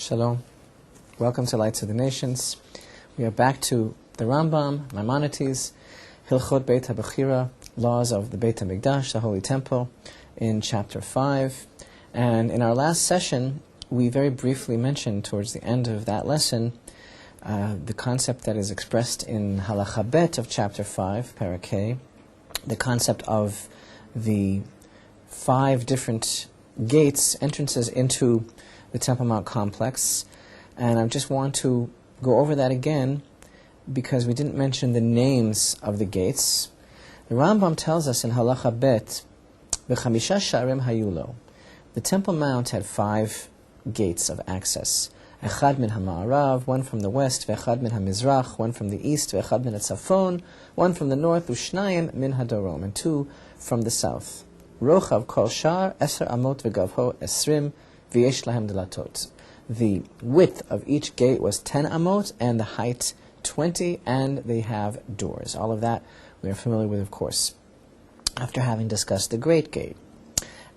Shalom. Welcome to Lights of the Nations. We are back to the Rambam, Maimonides, Hilchot Beit HaBechira, Laws of the Beit HaMikdash, the Holy Temple, in Chapter 5. And in our last session, we very briefly mentioned towards the end of that lesson the concept that is expressed in Halacha Bet of Chapter 5, Parakeh, the concept of the 5 different gates, entrances into the Temple Mount complex. And I just want to go over that again because we didn't mention the names of the gates. The Rambam tells us in Halacha Bet, V'chamisha sharim hayulo. The Temple Mount had 5 gates of access. Echad min ha'ma'arav, 1 from the west, ve'echad min ha'mizrach, 1 from the east, ve'echad min ha'tzafon, 1 from the north, u'shnayim min ha'dorom, and 2 from the south. Rochav kol shar, 10 amot v'gavho esrim, v'yesh lahem delatot. The width of each gate was 10 amot, and the height 20, and they have doors. All of that we are familiar with, of course, after having discussed the Great Gate.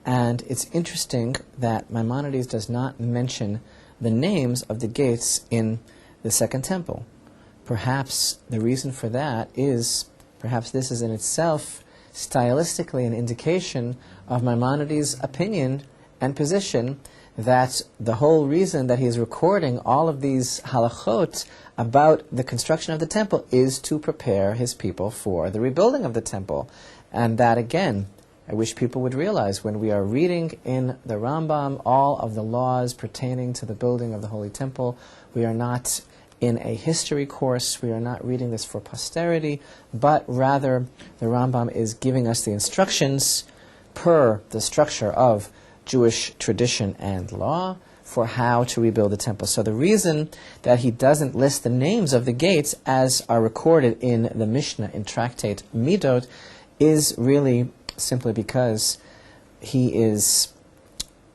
And it's interesting that Maimonides does not mention the names of the gates in the Second Temple. Perhaps the reason for that is, perhaps this is in itself stylistically an indication of Maimonides' opinion and position that the whole reason that he is recording all of these halachot about the construction of the temple is to prepare his people for the rebuilding of the temple. And that, again, I wish people would realize when we are reading in the Rambam all of the laws pertaining to the building of the Holy Temple, we are not in a history course, we are not reading this for posterity, but rather the Rambam is giving us the instructions per the structure of Jewish tradition and law for how to rebuild the temple. So the reason that he doesn't list the names of the gates as are recorded in the Mishnah in Tractate Midot is really simply because he is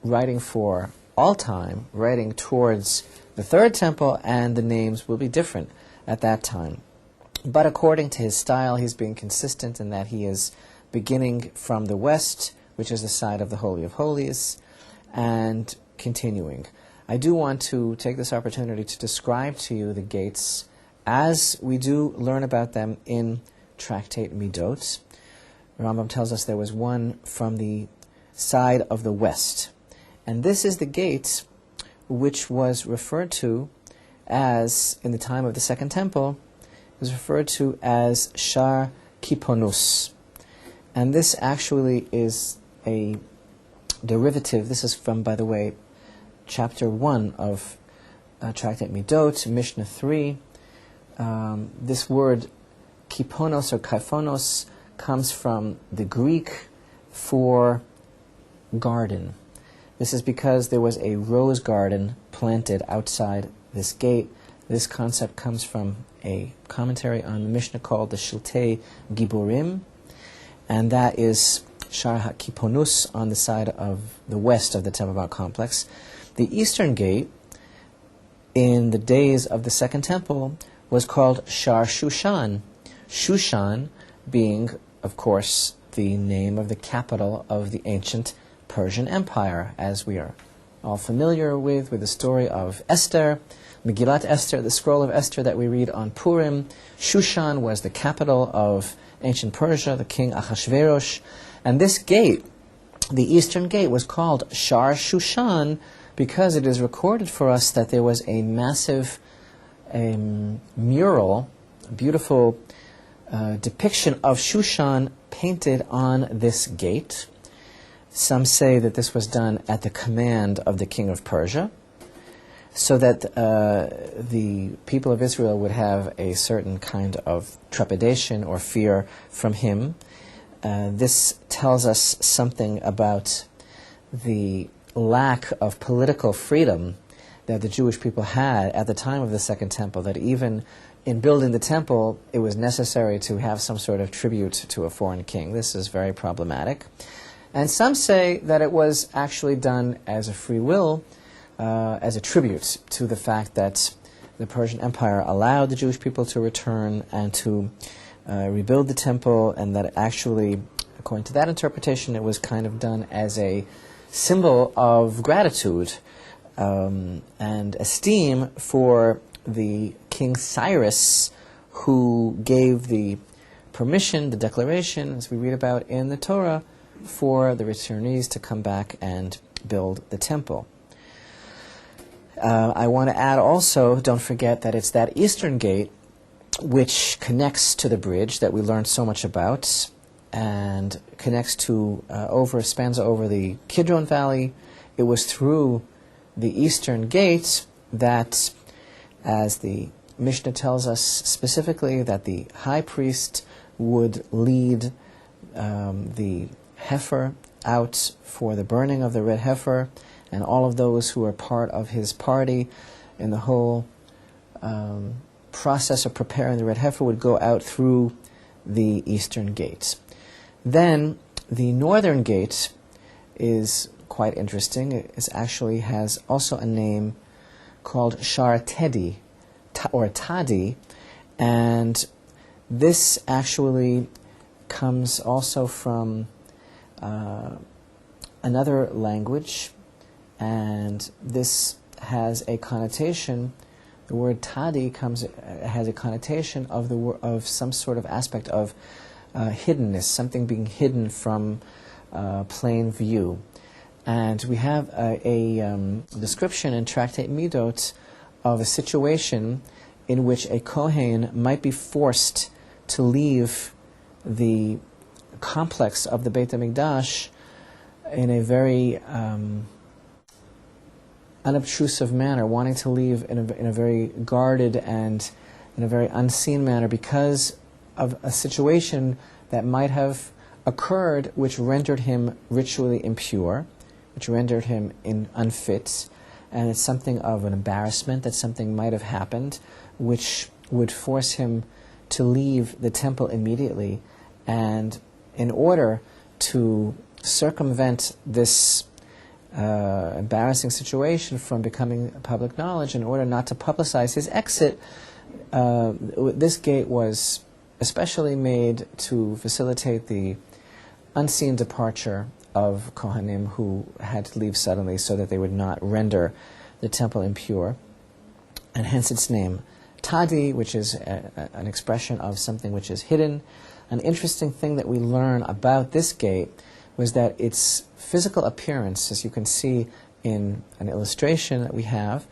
writing for all time, writing towards the third temple, and the names will be different at that time. But according to his style, he's being consistent in that he is beginning from the west, which is the side of the Holy of Holies, and continuing. I do want to take this opportunity to describe to you the gates as we do learn about them in Tractate Midot. Rambam tells us there was one from the side of the west. And this is the gate which was referred to as, in the time of the Second Temple, was referred to as Shar Kiponus. And this actually is a derivative. This is from, by the way, chapter 1 of Tractate Midot, Mishnah 3. This word kiponos or kaifonos comes from the Greek for garden. This is because there was a rose garden planted outside this gate. This concept comes from a commentary on the Mishnah called the Shiltei Giburim, and that is Shar HaKiponus on the side of the west of the Temple Mount complex. The eastern gate, in the days of the Second Temple, was called Shar Shushan. Shushan being, of course, the name of the capital of the ancient Persian Empire, as we are all familiar with the story of Esther, Megillat Esther, the scroll of Esther that we read on Purim. Shushan was the capital of ancient Persia, the king Achashverosh. And this gate, the eastern gate, was called Shar Shushan because it is recorded for us that there was a massive mural, a beautiful depiction of Shushan painted on this gate. Some say that this was done at the command of the king of Persia, so that the people of Israel would have a certain kind of trepidation or fear from him. This tells us something about the lack of political freedom that the Jewish people had at the time of the Second Temple, that even in building the temple, it was necessary to have some sort of tribute to a foreign king. This is very problematic. And some say that it was actually done as a free will, as a tribute to the fact that the Persian Empire allowed the Jewish people to return and to rebuild the temple, and that actually, according to that interpretation, it was kind of done as a symbol of gratitude and esteem for the King Cyrus, who gave the permission, the declaration, as we read about in the Torah, for the returnees to come back and build the temple. I want to add also, don't forget that it's that eastern gate which connects to the bridge that we learned so much about, and connects to, spans over the Kidron Valley. It was through the eastern gate that, as the Mishnah tells us specifically, that the high priest would lead the heifer out for the burning of the red heifer, and all of those who were part of his party in the whole process of preparing the red heifer would go out through the eastern gate. Then the northern gate is quite interesting. It actually has also a name called Shar Tedi, or Tadi, and this actually comes also from another language, and this has a connotation. The word Tadi has a connotation of some sort of aspect of hiddenness, something being hidden from plain view. And we have a description in Tractate Midot of a situation in which a Kohen might be forced to leave the complex of the Beit HaMikdash in a very unobtrusive manner, wanting to leave in a very guarded and in a very unseen manner because of a situation that might have occurred which rendered him ritually impure, which rendered him unfit, and it's something of an embarrassment that something might have happened which would force him to leave the temple immediately. And in order to circumvent this embarrassing situation from becoming public knowledge, in order not to publicize his exit, this gate was especially made to facilitate the unseen departure of Kohanim who had to leave suddenly, so that they would not render the temple impure, and hence its name. Tadi, which is an expression of something which is hidden. An interesting thing that we learn about this gate was that its physical appearance, as you can see in an illustration that we have,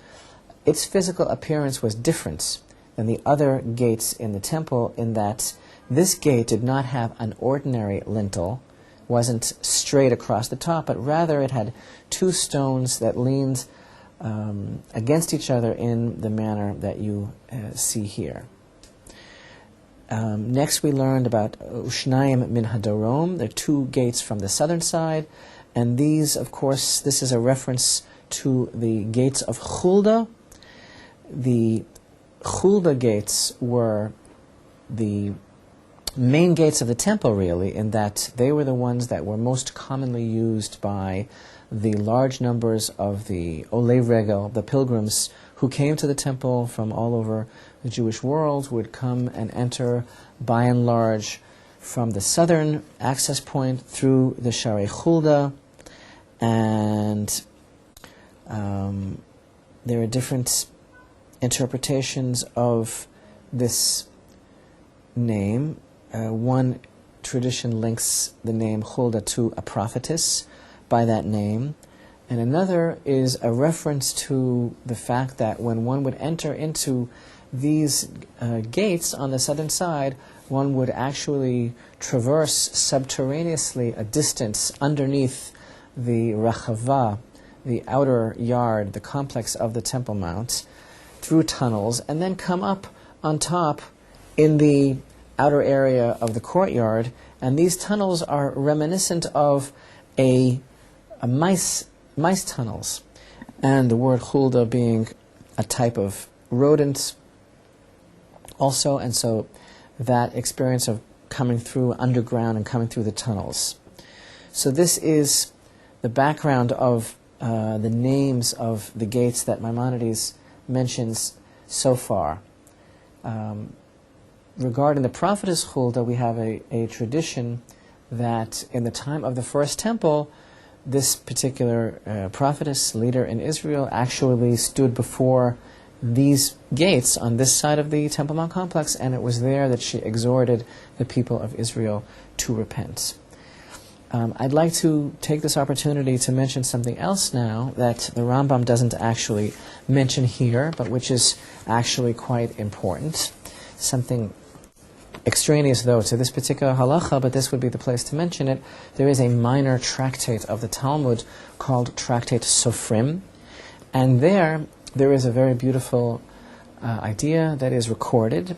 its physical appearance was different than the other gates in the temple, in that this gate did not have an ordinary lintel, wasn't straight across the top, but rather it had two stones that leaned against each other in the manner that you see here. Next we learned about Ushnayim min Hadorom. There are two gates from the southern side, and these, of course, this is a reference to the gates of Chulda. The Chulda gates were the main gates of the temple, really, in that they were the ones that were most commonly used by the large numbers of the Olei Regel, the pilgrims who came to the temple from all over the Jewish world, would come and enter, by and large, from the southern access point through the Sharei Chulda, and there are different interpretations of this name. One tradition links the name Chulda to a prophetess by that name, and another is a reference to the fact that when one would enter into these gates on the southern side, one would actually traverse subterraneously a distance underneath the Rachava, the outer yard, the complex of the Temple Mount, through tunnels, and then come up on top in the outer area of the courtyard. And these tunnels are reminiscent of mice tunnels, and the word Chulda being a type of rodent also, and so that experience of coming through underground and coming through the tunnels. So this is the background of the names of the gates that Maimonides mentions so far. Regarding the prophetess Chulda, we have a tradition that in the time of the first temple, this particular prophetess, leader in Israel, actually stood before these gates on this side of the Temple Mount complex, and it was there that she exhorted the people of Israel to repent. I'd like to take this opportunity to mention something else now that the Rambam doesn't actually mention here, but which is actually quite important. Something extraneous, though, to this particular halacha, but this would be the place to mention it. There is a minor tractate of the Talmud called Tractate Sofrim, and there is a very beautiful idea that is recorded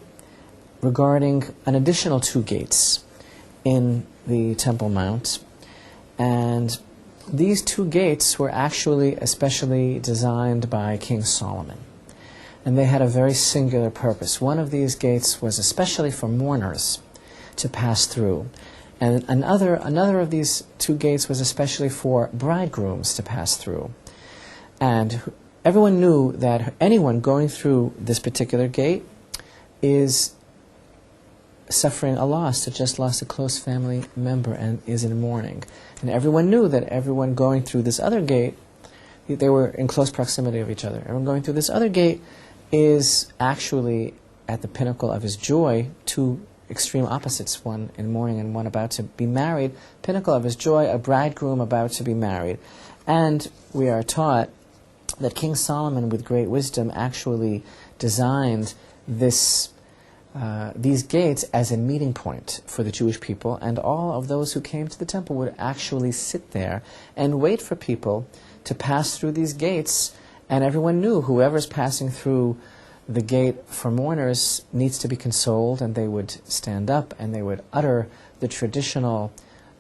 regarding an additional 2 gates in the Temple Mount. And these 2 gates were actually especially designed by King Solomon. And they had a very singular purpose. One of these gates was especially for mourners to pass through. And another of these 2 gates was especially for bridegrooms to pass through. And everyone knew that anyone going through this particular gate is suffering a loss, that just lost a close family member and is in mourning. And everyone knew that everyone going through this other gate, they were in close proximity of each other. Everyone going through this other gate is actually at the pinnacle of his joy, 2 extreme opposites, one in mourning and one about to be married. Pinnacle of his joy, a bridegroom about to be married. And we are taught that King Solomon, with great wisdom, actually designed these gates as a meeting point for the Jewish people, and all of those who came to the temple would actually sit there and wait for people to pass through these gates. And everyone knew whoever's passing through the gate for mourners needs to be consoled, and they would stand up and they would utter the traditional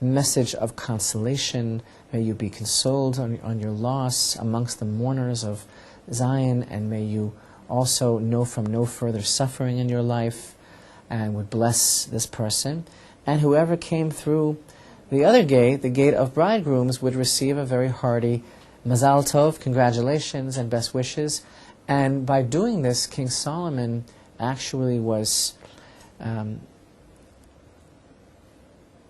message of consolation. May you be consoled on your loss amongst the mourners of Zion, and may you also know from no further suffering in your life, and would bless this person. And whoever came through the other gate, the gate of bridegrooms, would receive a very hearty Mazal Tov, congratulations and best wishes. And by doing this, King Solomon actually was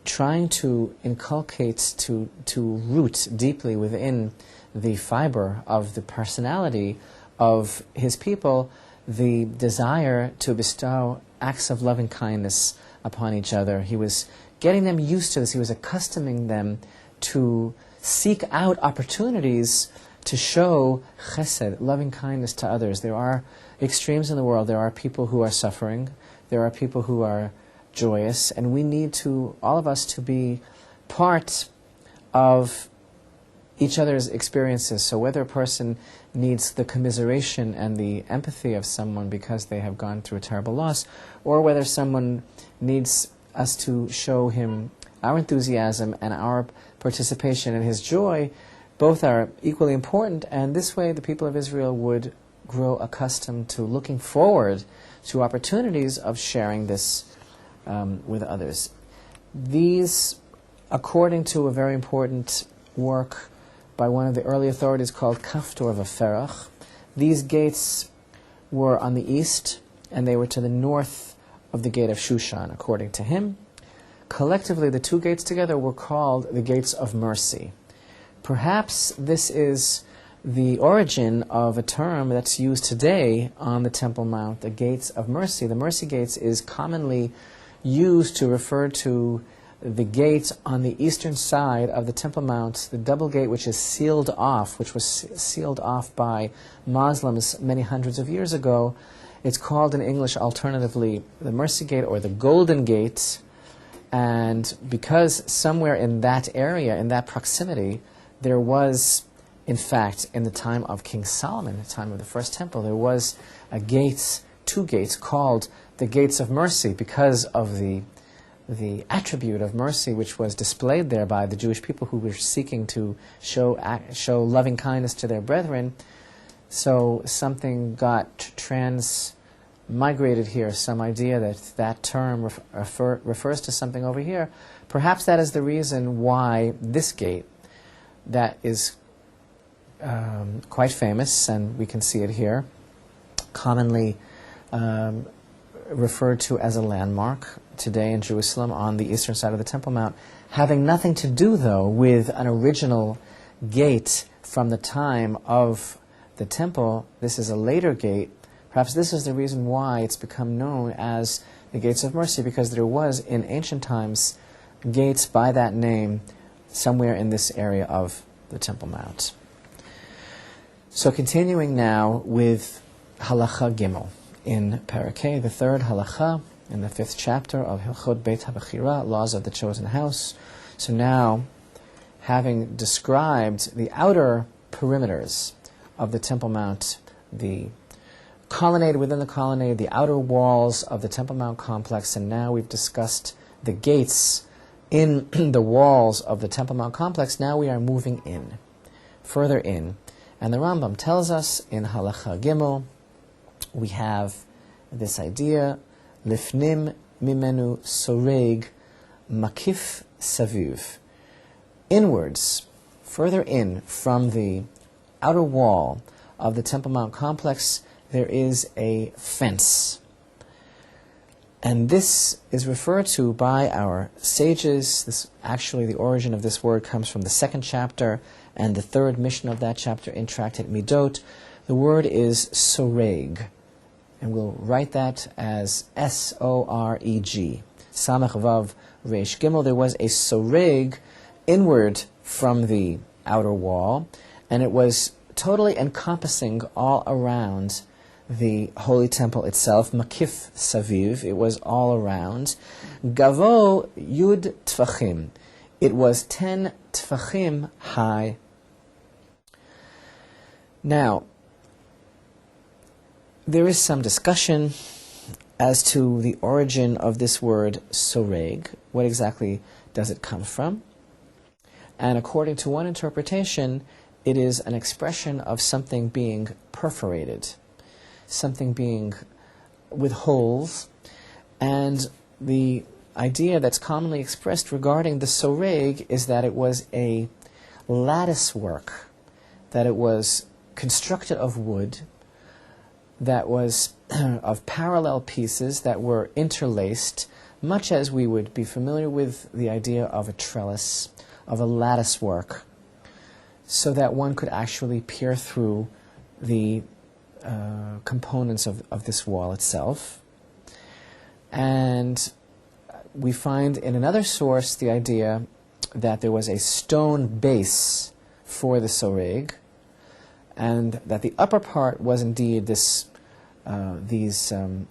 trying to inculcate, to root deeply within the fiber of the personality of his people, the desire to bestow acts of loving kindness upon each other. He was getting them used to this. He was accustoming them to seek out opportunities to show chesed, loving kindness to others. There are extremes in the world. There are people who are suffering. There are people who are joyous. And we need to, all of us, to be part of each other's experiences. So whether a person needs the commiseration and the empathy of someone because they have gone through a terrible loss, or whether someone needs us to show him our enthusiasm and our participation in his joy, both are equally important. And this way the people of Israel would grow accustomed to looking forward to opportunities of sharing this with others. These, according to a very important work by one of the early authorities called Kaftor Vaferach, these gates were on the east, and they were to the north of the gate of Shushan, according to him. Collectively, the 2 gates together were called the gates of mercy. Perhaps this is the origin of a term that's used today on the Temple Mount, the gates of mercy. The mercy gates is commonly used to refer to the gate on the eastern side of the Temple Mount, the double gate which is sealed off, which was sealed off by Muslims many hundreds of years ago. It's called in English alternatively the Mercy Gate or the Golden Gate. And because somewhere in that area, in that proximity, there was, in fact, in the time of King Solomon, the time of the first temple, there was a gate, 2 gates called the Gates of Mercy, because of the attribute of mercy which was displayed there by the Jewish people who were seeking to show loving kindness to their brethren. So something got transmigrated here, some idea that term refers to something over here. Perhaps that is the reason why this gate, that is quite famous, and we can see it here, commonly referred to as a landmark today in Jerusalem on the eastern side of the Temple Mount, having nothing to do, though, with an original gate from the time of the temple. This is a later gate. Perhaps this is the reason why it's become known as the Gates of Mercy, because there was in ancient times gates by that name somewhere in this area of the Temple Mount. So continuing now with Halacha Gimel in Parakeh, the third Halacha in the 5th chapter of Hilchot Beit HaBechira, Laws of the Chosen House. So now, having described the outer perimeters of the Temple Mount, the colonnade within the colonnade, the outer walls of the Temple Mount complex, and now we've discussed the gates in the walls of the Temple Mount complex, now we are moving in, further in. And the Rambam tells us in Halacha Gimel, we have this idea, Lifnim mimenu soreg makif saviv. Inwards, further in from the outer wall of the Temple Mount complex, there is a fence. And this is referred to by our sages. Actually, the origin of this word comes from the 2nd chapter and the 3rd Mishnah of that chapter in Tractate Midot. The word is soreg, and we'll write that as S-O-R-E-G. Samach Vav Reish Gimel. There was a soreg inward from the outer wall, and it was totally encompassing all around the Holy Temple itself, Makif Saviv, it was all around. Gavo Yud Tfachim, it was 10 Tfachim high. Now, there is some discussion as to the origin of this word soreg. What exactly does it come from? And according to one interpretation, it is an expression of something being perforated, something being with holes, and the idea that's commonly expressed regarding the soreg is that it was a lattice work, that it was constructed of wood, that was of parallel pieces that were interlaced, much as we would be familiar with the idea of a trellis, of a lattice work, so that one could actually peer through the components of this wall itself. And we find in another source the idea that there was a stone base for the soreg, and that the upper part was indeed these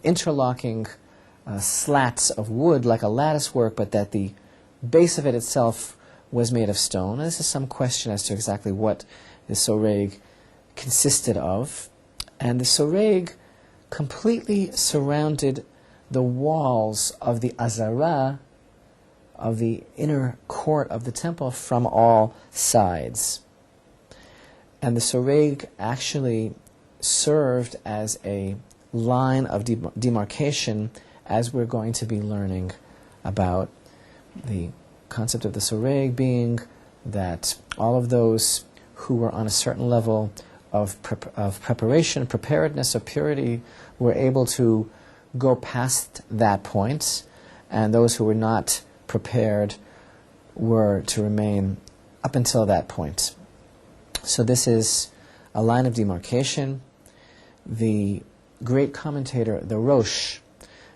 interlocking slats of wood like a lattice work, but that the base of it itself was made of stone. And this is some question as to exactly what the soreg consisted of. And the soreg completely surrounded the walls of the azara, of the inner court of the temple, from all sides. And the soreg actually served as a line of demarcation, as we're going to be learning about the concept of the soreg being that all of those who were on a certain level of preparation, preparedness, or purity were able to go past that point, and those who were not prepared were to remain up until that point. So this is a line of demarcation. The great commentator, the Rosh,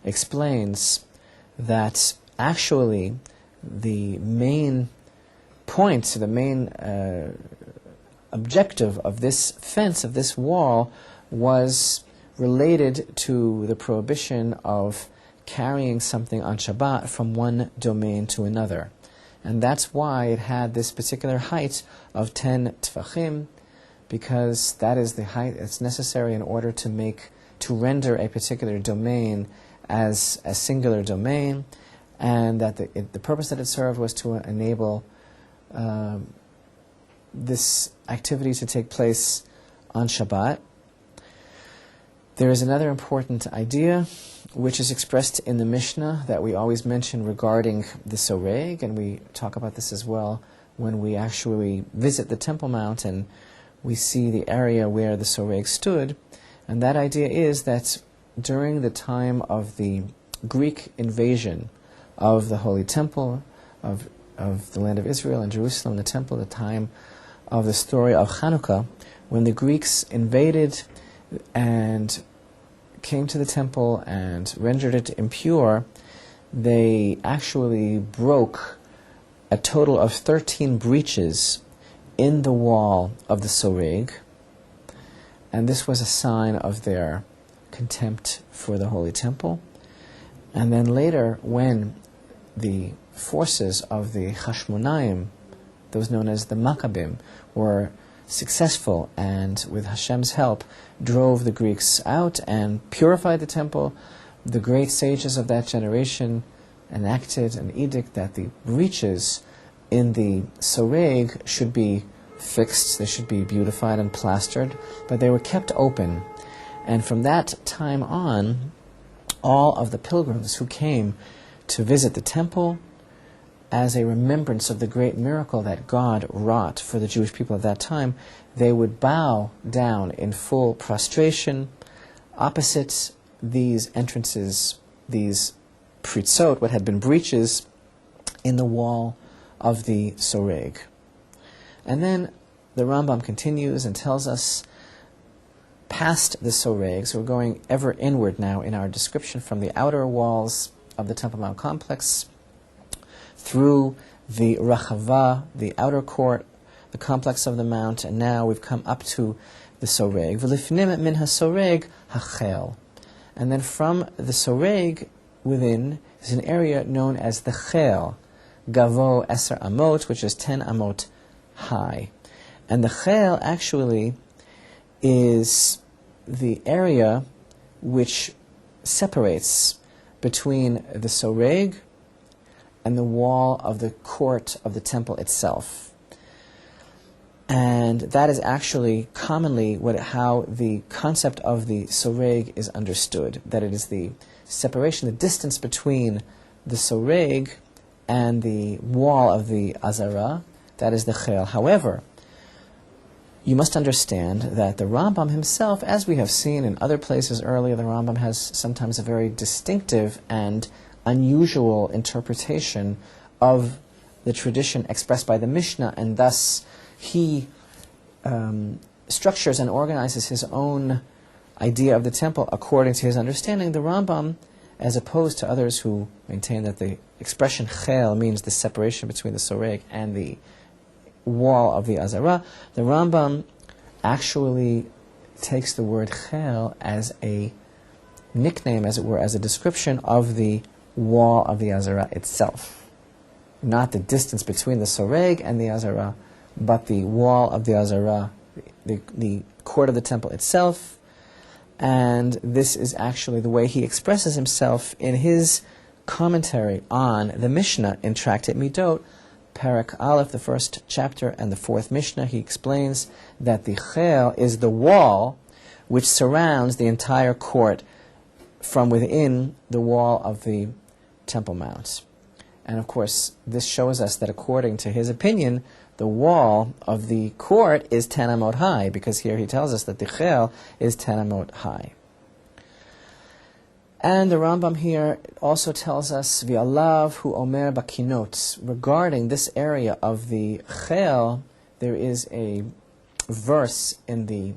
explains that actually the main point, the main objective of this fence, of this wall, was related to the prohibition of carrying something on Shabbat from one domain to another. And that's why it had this particular height of 10 tfachim, because that is the height that's necessary in order to render a particular domain as a singular domain, and that the purpose that it served was to enable this activity to take place on Shabbat. There is another important idea which is expressed in the Mishnah that we always mention regarding the soreg, and we talk about this as well when we actually visit the Temple Mount and we see the area where the soreg stood. And that idea is that during the time of the Greek invasion of the Holy Temple, of the land of Israel and Jerusalem, the Temple, the time of the story of Hanukkah, when the Greeks invaded and came to the temple and rendered it impure. They actually broke a total of 13 breaches in the wall of the Soreg, and this was a sign of their contempt for the Holy Temple. And then later, when the forces of the Hashmonaim, those known as the Maccabim, were successful and with Hashem's help drove the Greeks out and purified the temple, the great sages of that generation enacted an edict that the breaches in the Soreg should be fixed, they should be beautified and plastered, but they were kept open. And from that time on, all of the pilgrims who came to visit the temple as a remembrance of the great miracle that God wrought for the Jewish people at that time, they would bow down in full prostration opposite these entrances, these pritzot, what had been breaches in the wall of the Soreg. And then the Rambam continues and tells us, past the Soreg, so we're going ever inward now in our description, from the outer walls of the Temple Mount complex, through the Rachava, the outer court, the complex of the mount, and now we've come up to the Soreg. V'lifnim min ha-Soreg ha-Chel. And then from the Soreg within is an area known as the Chel, Gavo Eser Amot, which is 10 Amot high. And the Chel actually is the area which separates between the Soreg and the wall of the court of the temple itself. And that is actually commonly how the concept of the Soreg is understood, that it is the separation, the distance between the Soreg and the wall of the Azara, that is the Chel. However, you must understand that the Rambam himself, as we have seen in other places earlier, the Rambam has sometimes a very distinctive and unusual interpretation of the tradition expressed by the Mishnah, and thus he structures and organizes his own idea of the temple according to his understanding. The Rambam, as opposed to others who maintain that the expression Chel means the separation between the Soreg and the wall of the Azara, the Rambam actually takes the word Chel as a nickname, as it were, as a description of the wall of the Azara itself. Not the distance between the Soreg and the Azara, but the wall of the Azara, the court of the temple itself. And this is actually the way he expresses himself in his commentary on the Mishnah in Tractate Midot, Parak Aleph, the first chapter, and the fourth Mishnah. He explains that the Chel is the wall which surrounds the entire court from within the wall of the Temple Mount. And of course, this shows us that according to his opinion, the wall of the court is 10 amot high, because here he tells us that the Chel is 10 amot high. And the Rambam here also tells us, V'alav hu omer bakinot, regarding this area of the Chel, there is a verse in the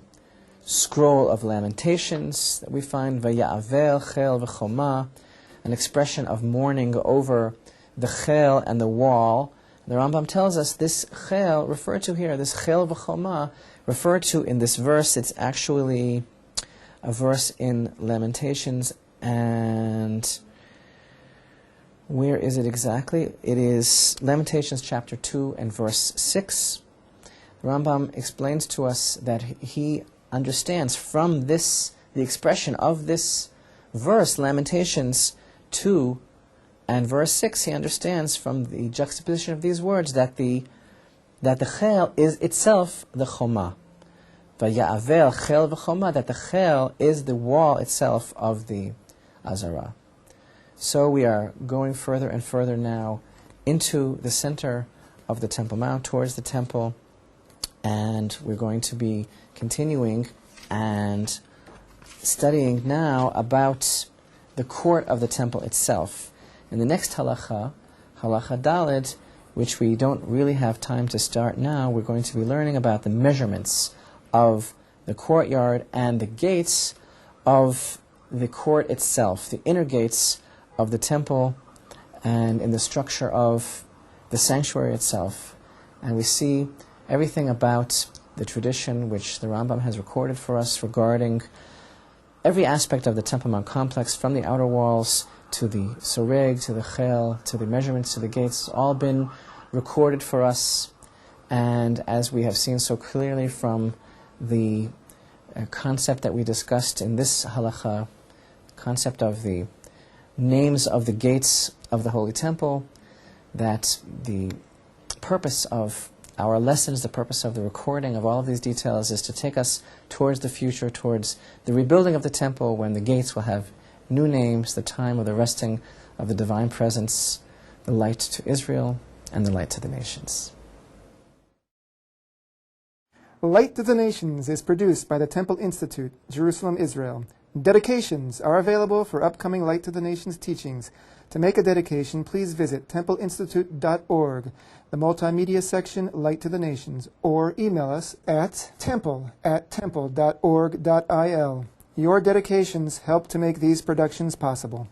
scroll of Lamentations that we find, V'ya'avel Chel v'choma, an expression of mourning over the Chel and the wall. The Rambam tells us this Chel referred to here, this Chel v'choma, referred to in this verse, it's actually a verse in Lamentations, and where is it exactly? It is Lamentations chapter 2 and verse 6. The Rambam explains to us that he understands from this, the expression of this verse, Lamentations 2 and verse 6, he understands from the juxtaposition of these words that the Chel is itself the Choma. V'ya'avel Chel v'choma, that the Chel is the wall itself of the Azara. So we are going further and further now into the center of the Temple Mount, towards the temple, and we're going to be continuing and studying now about the court of the temple itself. In the next halacha, halacha Daled, which we don't really have time to start now. We're going to be learning about the measurements of the courtyard and the gates of the court itself, the inner gates of the temple, and in the structure of the sanctuary itself. And we see everything about the tradition which the Rambam has recorded for us regarding every aspect of the Temple Mount complex, from the outer walls to the soreg, to the chel, to the measurements, to the gates, all been recorded for us. And as we have seen so clearly from the concept that we discussed in this halacha, concept of the names of the gates of the Holy Temple, that the purpose of our lessons, the purpose of the recording of all of these details is to take us towards the future, towards the rebuilding of the temple, when the gates will have new names, the time of the resting of the divine presence, the light to Israel, and the light to the nations. Light to the Nations is produced by the Temple Institute, Jerusalem, Israel. Dedications are available for upcoming Light to the Nations teachings. To make a dedication, please visit templeinstitute.org, the multimedia section, Light to the Nations, or email us at temple@temple.org.il. Your dedications help to make these productions possible.